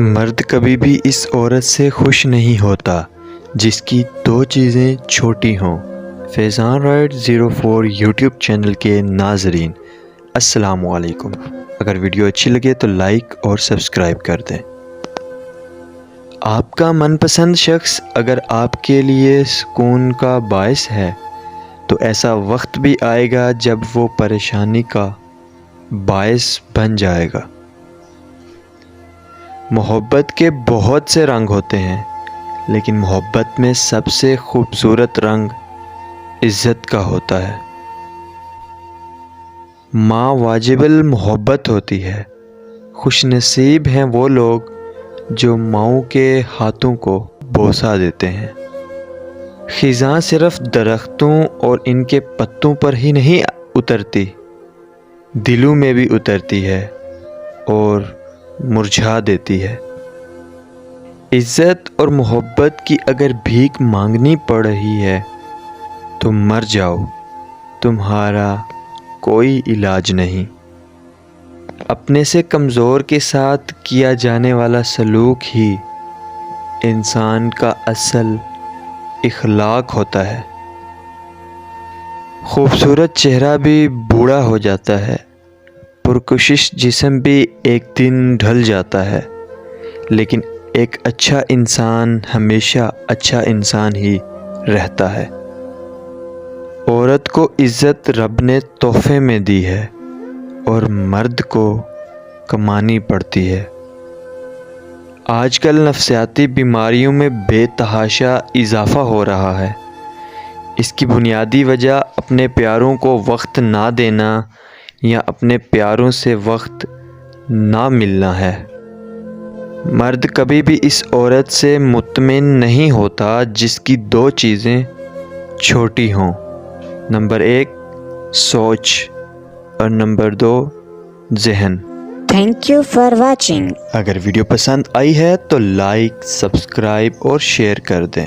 مرد کبھی بھی اس عورت سے خوش نہیں ہوتا جس کی دو چیزیں چھوٹی ہوں۔ فیضان رائڈ 04 یوٹیوب چینل کے ناظرین السلام علیکم۔ اگر ویڈیو اچھی لگے تو لائک اور سبسکرائب کر دیں۔ آپ کا من پسند شخص اگر آپ کے لیے سکون کا باعث ہے تو ایسا وقت بھی آئے گا جب وہ پریشانی کا باعث بن جائے گا۔ محبت کے بہت سے رنگ ہوتے ہیں، لیکن محبت میں سب سے خوبصورت رنگ عزت کا ہوتا ہے۔ ماں واجب المحبت ہوتی ہے۔ خوش نصیب ہیں وہ لوگ جو ماؤں کے ہاتھوں کو بوسہ دیتے ہیں۔ خزاں صرف درختوں اور ان کے پتوں پر ہی نہیں اترتی، دلوں میں بھی اترتی ہے اور مرجھا دیتی ہے۔ عزت اور محبت کی اگر بھیک مانگنی پڑ رہی ہے تو مر جاؤ، تمہارا کوئی علاج نہیں۔ اپنے سے کمزور کے ساتھ کیا جانے والا سلوک ہی انسان کا اصل اخلاق ہوتا ہے۔ خوبصورت چہرہ بھی بوڑھا ہو جاتا ہے، پرکشش جسم بھی ایک دن ڈھل جاتا ہے، لیکن ایک اچھا انسان ہمیشہ اچھا انسان ہی رہتا ہے۔ عورت کو عزت رب نے تحفے میں دی ہے اور مرد کو کمانی پڑتی ہے۔ آج کل نفسیاتی بیماریوں میں بے تحاشا اضافہ ہو رہا ہے۔ اس کی بنیادی وجہ اپنے پیاروں کو وقت نہ دینا یا اپنے پیاروں سے وقت نہ ملنا ہے۔ مرد کبھی بھی اس عورت سے مطمئن نہیں ہوتا جس کی دو چیزیں چھوٹی ہوں۔ نمبر 1 سوچ اور نمبر 2 ذہن۔ Thank you for watching. اگر ویڈیو پسند آئی ہے تو لائک، سبسکرائب اور شیئر کر دیں۔